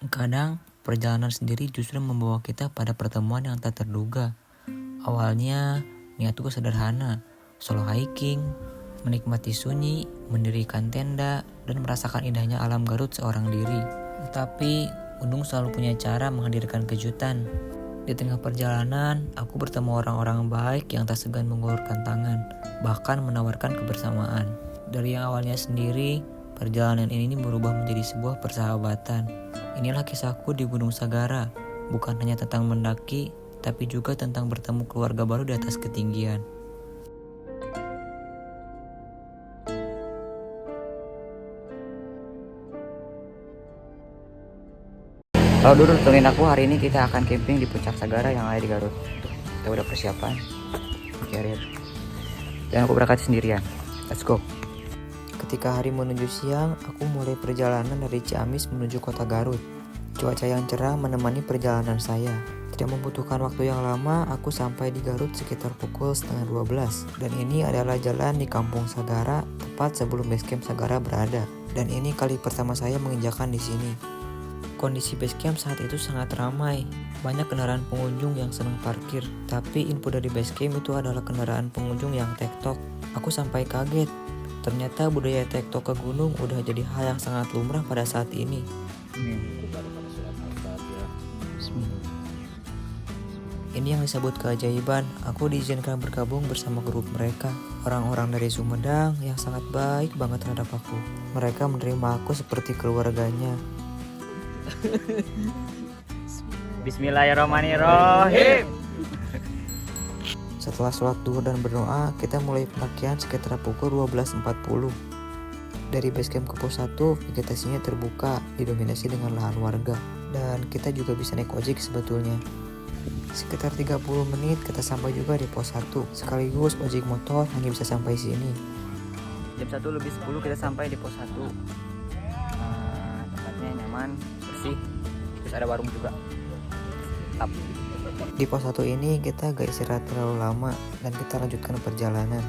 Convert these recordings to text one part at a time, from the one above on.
Kadang perjalanan sendiri justru membawa kita pada pertemuan yang tak terduga. Awalnya niatku sederhana, solo hiking, menikmati sunyi, mendirikan tenda, dan merasakan indahnya alam Garut seorang diri. Tapi gunung selalu punya cara menghadirkan kejutan. Di tengah perjalanan, aku bertemu orang-orang baik yang tak segan mengulurkan tangan, bahkan menawarkan kebersamaan. Dari yang awalnya sendiri, perjalanan ini berubah menjadi sebuah persahabatan. Inilah kisahku di Gunung Sagara, bukan hanya tentang mendaki, tapi juga tentang bertemu keluarga baru di atas ketinggian. Kalau dulu temenin aku, hari ini kita akan camping di Puncak Sagara yang ada di Garut. Kita udah persiapan carrier. Dan aku berangkat sendirian. Let's go. Ketika hari menuju siang, aku mulai perjalanan dari Ciamis menuju kota Garut. Cuaca yang cerah menemani perjalanan saya. Tidak membutuhkan waktu yang lama, aku sampai di Garut sekitar pukul 11:30. Dan ini adalah jalan di Kampung Sagara, tepat sebelum basecamp Sagara berada. Dan ini kali pertama saya menginjakan di sini. Kondisi basecamp saat itu sangat ramai. Banyak kendaraan pengunjung yang senang parkir. Tapi info dari basecamp itu adalah kendaraan pengunjung yang tektok. Aku sampai kaget. Ternyata budaya tektok ke gunung udah jadi hal yang sangat lumrah pada saat ini. Ini yang disebut keajaiban. Aku diizinkan bergabung bersama grup mereka. Orang-orang dari Sumedang yang sangat baik banget terhadap aku. Mereka menerima aku seperti keluarganya. Bismillahirrahmanirrahim. Setelah sholat duhur dan berdoa, kita mulai pendakian sekitar pukul 12.40. Dari basecamp ke pos 1, vegetasinya terbuka, didominasi dengan lahan warga. Dan kita juga bisa naik ojek sebetulnya. Sekitar 30 menit kita sampai juga di pos 1. Sekaligus ojek motor hanya bisa sampai sini. Jam 1:10 kita sampai di pos 1. Tempatnya nyaman, bersih. Terus ada warung juga. Tap. Di pos 1 ini kita gak istirahat terlalu lama dan kita lanjutkan perjalanan.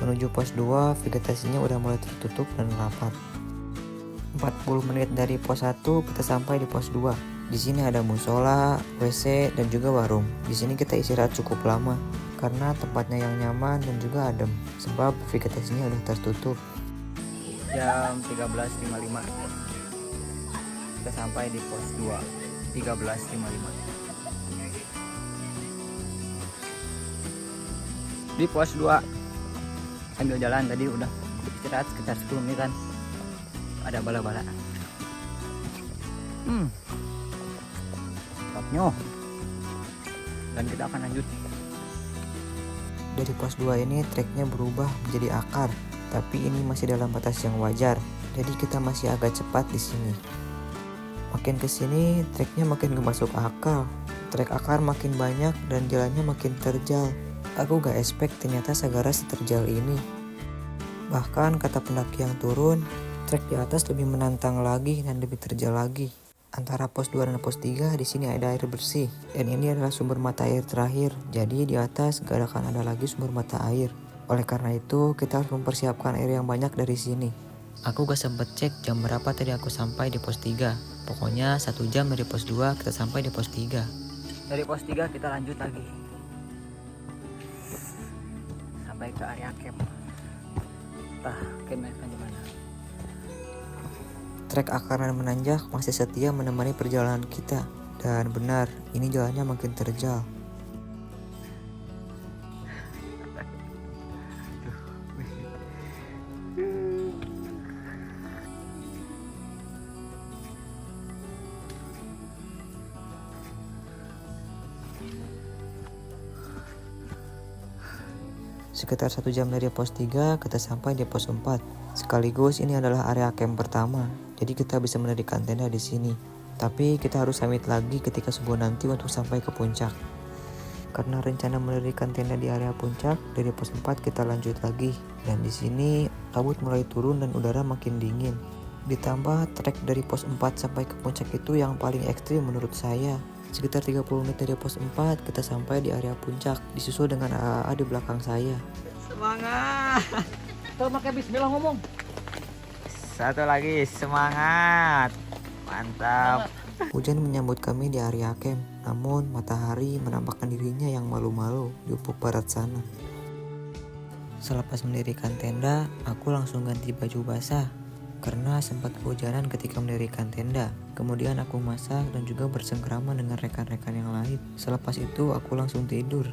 Menuju pos 2, vegetasinya udah mulai tertutup dan rapat. 40 menit dari pos 1 kita sampai di pos 2. Di sini ada musola, WC, dan juga warung. Di sini kita istirahat cukup lama karena tempatnya yang nyaman dan juga adem sebab vegetasinya udah tertutup. Jam 13.55 kita sampai di pos 2. 13.55. Di pos 2 sambil jalan tadi udah istirahat sekitar 10 menitan. Ada bala-bala. Topnya. Dan kita akan lanjut. Dari pos 2 ini treknya berubah menjadi akar, tapi ini masih dalam batas yang wajar. Jadi kita masih agak cepat di sini. Makin kesini treknya makin gak masuk akal. Trek akar makin banyak dan jalannya makin terjal. Aku gak expect ternyata Sagara seterjal ini. Bahkan kata pendaki yang turun, trek di atas lebih menantang lagi dan lebih terjal lagi. Antara pos 2 dan pos 3 di sini ada air bersih. Dan ini adalah sumber mata air terakhir. Jadi di atas gak akan ada lagi sumber mata air. Oleh karena itu kita harus mempersiapkan air yang banyak dari sini. Aku gak sempet cek jam berapa tadi aku sampai di pos 3. Pokoknya 1 jam dari pos 2 kita sampai di pos 3. Dari pos 3 kita lanjut lagi sampai ke area camp. Entah campnya akan di mana. Trek akar dan menanjak masih setia menemani perjalanan kita. Dan benar, ini jalannya makin terjal. Sekitar 1 jam dari pos 3 kita sampai di pos 4. Sekaligus ini adalah area camp pertama. Jadi kita bisa mendirikan tenda di sini. Tapi kita harus summit lagi ketika subuh nanti untuk sampai ke puncak. Karena rencana mendirikan tenda di area puncak, dari pos 4 kita lanjut lagi. Dan di sini kabut mulai turun dan udara makin dingin. Ditambah trek dari pos 4 sampai ke puncak itu yang paling ekstrim menurut saya. Sekitar 30 menit dari pos 4 kita sampai di area puncak, disusul dengan AAA di belakang saya. Semangat. Tuh pakai bismillah ngomong. Satu lagi, semangat. Mantap. Hujan menyambut kami di area camp, namun matahari menampakkan dirinya yang malu-malu di ufuk barat sana. Selepas mendirikan tenda, aku langsung ganti baju basah karena sempat kehujanan ketika mendirikan tenda. Kemudian aku masak dan juga bersengkrama dengan rekan-rekan yang lain. Selepas itu aku langsung tidur.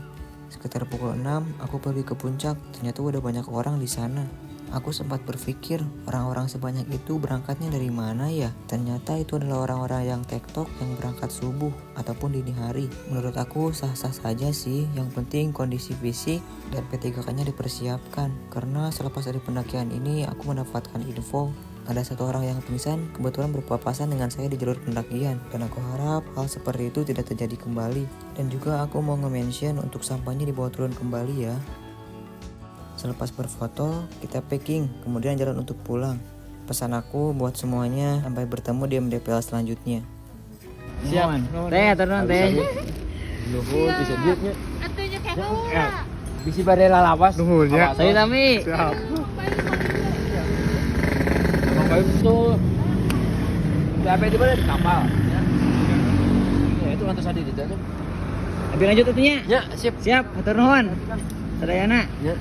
Sekitar pukul 6 aku pergi ke puncak, ternyata udah banyak orang di sana. Aku sempat berpikir orang-orang sebanyak itu berangkatnya dari mana ya? Ternyata itu adalah orang-orang yang tektok yang berangkat subuh ataupun dini hari. Menurut aku sah-sah saja sih, yang penting kondisi fisik dan P3K-nya dipersiapkan. Karena selepas dari pendakian ini aku mendapatkan info ada satu orang yang pingsan kebetulan berpapasan dengan saya di jalur pendakian, dan aku harap hal seperti itu tidak terjadi kembali. Dan juga aku mau nge-mention untuk sampahnya dibawa turun kembali ya. Selepas berfoto, kita packing, kemudian jalan untuk pulang. Pesan aku buat semuanya sampai bertemu di MDPL selanjutnya. Siap. Teh, turun teh. Nuhun bisa duitnya. Atunya kayak heula. Bisi bade lalawas. Nuhun ya. Saya tami. Siap. Kayak itu. Sampai di mana di kapal. Ya itu lantas tadi di dalam. Lebih lanjut atunya. Ya, siap. Siap, atur nuhun. Sadayana. Ya.